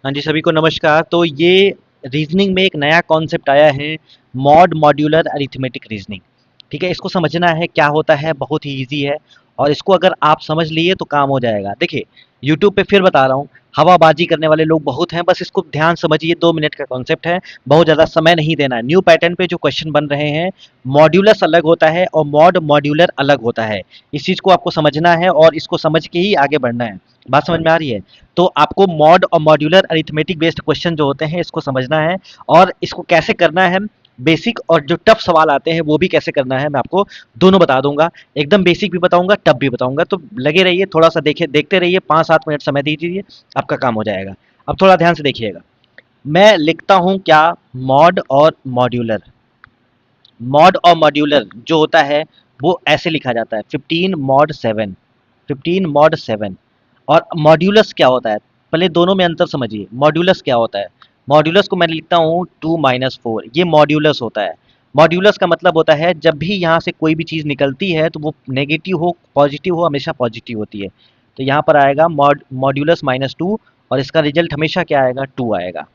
हाँ जी, सभी को नमस्कार। तो ये रीजनिंग में एक नया कॉन्सेप्ट आया है, मॉड मॉड्यूलर अरिथमेटिक रीजनिंग। ठीक है, इसको समझना है क्या होता है, बहुत ही इजी है और इसको अगर आप समझ लिए तो काम हो जाएगा। देखिए, यूट्यूब पे फिर बता रहा हूँ, हवाबाजी करने वाले लोग बहुत हैं, बस इसको ध्यान समझिए। 2 मिनट का कॉन्सेप्ट है, बहुत ज़्यादा समय नहीं देना है। न्यू पैटर्न पे जो क्वेश्चन बन रहे हैं, मॉड्यूलस अलग होता है और मॉड मॉड्यूलर अलग होता है। इस चीज़ को आपको समझना है और इसको समझ के ही आगे बढ़ना है। बात समझ में आ रही है? तो आपको मॉड और मॉड्यूलर अरिथमेटिक बेस्ड क्वेश्चन जो होते हैं इसको समझना है और इसको कैसे करना है। बेसिक और जो टफ सवाल आते हैं वो भी कैसे करना है मैं आपको दोनों बता दूंगा। एकदम बेसिक भी बताऊंगा, टफ भी बताऊंगा। तो लगे रहिए, थोड़ा सा देखिए, देखते रहिए, 5-7 मिनट समय दीजिए, आपका काम हो जाएगा। अब थोड़ा ध्यान से देखिएगा। मैं लिखता हूं क्या? मॉड और मॉड्यूलर। मॉड और मॉड्यूलर जो होता है वो ऐसे लिखा जाता है, 15 मॉड 7। 15 मॉड 7। और मॉड्यूलस क्या होता है? पहले दोनों में अंतर समझिए। मॉड्यूलस क्या होता है? मॉड्यूलस को मैं लिखता हूँ 2-4, ये मॉड्यूलस होता है। मॉड्यूलस का मतलब होता है जब भी यहाँ से कोई भी चीज़ निकलती है तो वो नेगेटिव हो पॉजिटिव हो, हमेशा पॉजिटिव होती है। तो यहाँ पर आएगा मॉड्यूलस -2 और इसका रिजल्ट हमेशा क्या आएगा? 2 आएगा।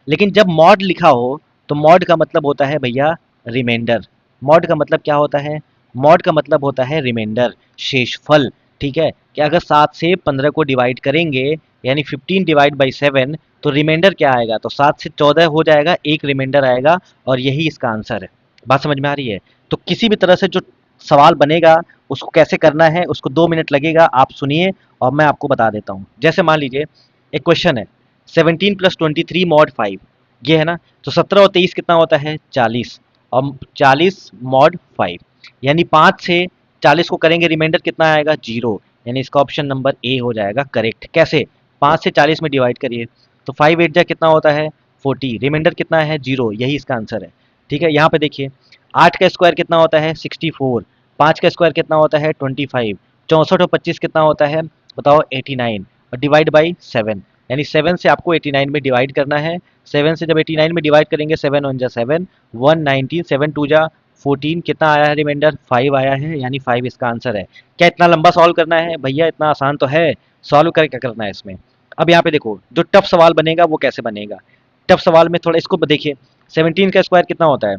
लेकिन जब मॉड लिखा हो तो मॉड का मतलब होता है भैया रिमाइंडर। मॉड का मतलब क्या होता है? मॉड का मतलब होता है रिमाइंडर, शेषफल। ठीक है, कि अगर 7 से 15 को डिवाइड करेंगे, यानी 15/7, तो रिमाइंडर क्या आएगा? तो 7 से 14 हो जाएगा, एक रिमाइंडर आएगा और यही इसका आंसर है। बात समझ में आ रही है? तो किसी भी तरह से जो सवाल बनेगा उसको कैसे करना है, उसको 2 मिनट लगेगा, आप सुनिए और मैं आपको बता देता हूँ। जैसे मान लीजिए एक क्वेश्चन है, 17 + 23 mod 5, ये है ना? तो 17 और 23 कितना होता है? 40। और 40 mod 5, यानी 5 से 40 को करेंगे, रिमाइंडर कितना आएगा? 0। यानी इसका ऑप्शन नंबर ए हो जाएगा करेक्ट। कैसे? 5 से 40 में डिवाइड करिए, तो 5 8 जा कितना होता है? 40। रिमाइंडर कितना है? 0। यही इसका आंसर है। ठीक है, यहाँ पे देखिए, 8 का स्क्वायर कितना होता है? 64। 5 का स्क्वायर कितना होता है? 25। 64 और 25 कितना होता है? बताओ, 89। और डिवाइड बाई 7, यानी 7 से आपको 89 में डिवाइड करना है। 7 से जब 89 में डिवाइड करेंगे, 7 1 जा 7, 119, 7 2 जा 14, कितना आया है रिमाइंडर? 5 आया है, यानी 5 इसका आंसर है। क्या इतना लंबा सॉल्व करना है भैया? इतना आसान तो है। सॉल्व करके क्या करना है इसमें? अब यहाँ पे देखो, जो टफ सवाल बनेगा वो कैसे बनेगा। टफ सवाल में थोड़ा इसको देखिए, 17 का स्क्वायर कितना होता है?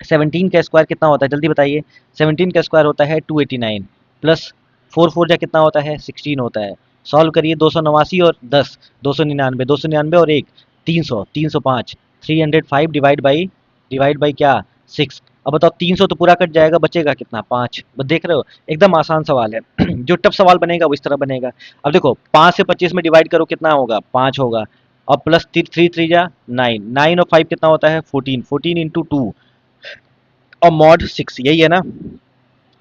17 का स्क्वायर कितना होता है, जल्दी बताइए। 17 का स्क्वायर होता है 289, प्लस 4 4 जा कितना होता है? 16 होता है। सॉल्व करिए, 289 और 10, 299, 299 और 1, 300, 305, 305 डिवाइड बाई क्या? 6। अब बताओ, 300 तो पूरा कट जाएगा, बचेगा कितना? 5। बस देख रहे हो, एकदम आसान सवाल है। जो टफ सवाल बनेगा वो इस तरह बनेगा। अब देखो, 5 से 25 में डिवाइड करो, कितना होगा? 5 होगा। और प्लस 3 3 जा 9, 9 और 5 कितना होता है? 14, 14 इंटू 2 और मॉड 6, यही है ना?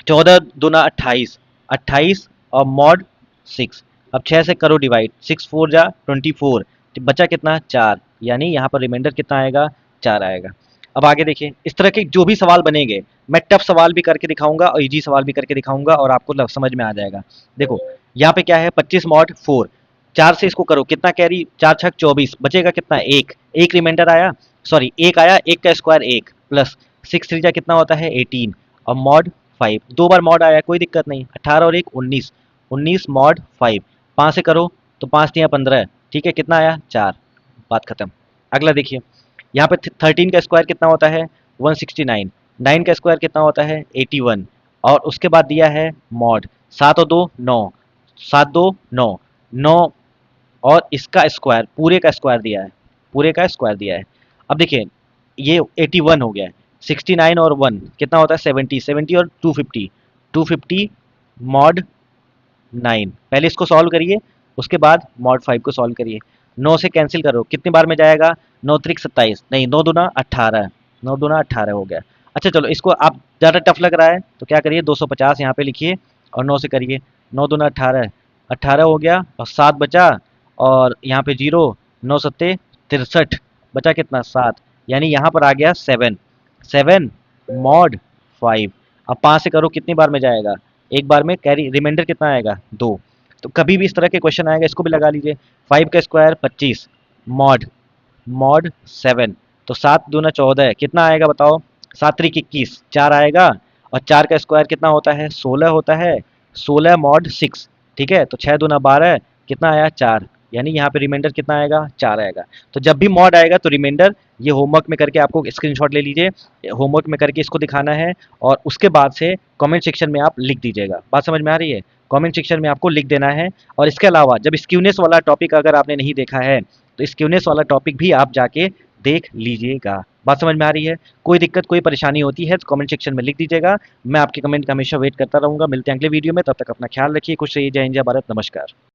14 दूना 28, 28 और मॉड 6। अब 6 से करो डिवाइड, 6 4 जा 24, तो बचा कितना? 4। यानी यहाँ पर रिमाइंडर कितना आएगा? 4 आएगा। अब आगे देखिए, इस तरह के जो भी सवाल बनेंगे, मैं टफ सवाल भी करके दिखाऊंगा और इजी सवाल भी करके दिखाऊंगा और आपको समझ में आ जाएगा। देखो, यहाँ पे क्या है? 25 mod 4। 4 से इसको करो, कितना कैरी? 4 छक 24, बचेगा कितना? एक। एक रिमाइंडर आया, सॉरी एक आया, एक का स्क्वायर एक, प्लस 6 3 जा कितना होता है? 18। और मॉड 5, 2 बार मॉड आया, कोई दिक्कत नहीं। 18 और 1 19, 19 मॉड 5। 5 से करो तो 5 तिया 15, ठीक है, कितना आया? 4। बात खत्म। अगला देखिए, यहाँ पे 13 का स्क्वायर कितना होता है? 169। 9 का स्क्वायर कितना होता है? 81। और उसके बाद दिया है मॉड, 7 और 2 9, 7 2 9, 9 और इसका स्क्वायर, पूरे का स्क्वायर दिया है, पूरे का स्क्वायर दिया है। अब देखिए, ये 81 हो गया है, 69 और 1 कितना होता है? 70, 70 और 250, 250 मॉड 9। पहले इसको सॉल्व करिए, उसके बाद मॉड 5 को सॉल्व करिए। 9 से कैंसिल करो, कितनी बार में जाएगा? 9 त्रिक 27, नहीं 9 दूना 18, 9 दूना 18 हो गया। अच्छा चलो, इसको आप ज़्यादा टफ लग रहा है तो क्या करिए, 250 यहाँ पे लिखिए और 9 से करिए। 9 दूना 18, 18 हो गया और 7 बचा, और यहाँ पे 0, 9 सत्ते 63, बचा कितना? 7। यानी यहाँ पर आ गया 7, 7 मॉड 5। अब 5 से करो, कितनी बार में जाएगा? एक बार में। कैरी रिमाइंडर कितना आएगा? 2। तो कभी भी इस तरह के क्वेश्चन आएगा, इसको भी लगा लीजिए। 5 का स्क्वायर 25, मॉड मॉड 7, तो 7 दूना 14 है, कितना आएगा बताओ? 7 त्रिक 21, 4 आएगा। और 4 का स्क्वायर कितना होता है? 16 होता है, 16 मॉड 6। ठीक है, तो 6 दूना 12, कितना आया? 4। यानी यहाँ पे रिमाइंडर कितना आएगा, 4 आएगा। तो जब भी मॉड आएगा तो रिमाइंडर ये होमवर्क में करके आपको स्क्रीनशॉट ले लीजिए, होमवर्क में करके इसको दिखाना है और उसके बाद से कमेंट सेक्शन में आप लिख दीजिएगा। बात समझ में आ रही है? कमेंट सेक्शन में आपको लिख देना है। और इसके अलावा जब स्क्यूनेस वाला टॉपिक अगर आपने नहीं देखा है तो स्क्यूनेस वाला टॉपिक भी आप जाके देख लीजिएगा। बात समझ में आ रही है? कोई दिक्कत कोई परेशानी होती है तो कमेंट सेक्शन में लिख दीजिएगा। मैं आपके कमेंट का हमेशा वेट करता रहूंगा। मिलते हैं अगले वीडियो में, तब तक अपना ख्याल रखिए। खुश रहिए। जय हिंद, जय भारत, नमस्कार।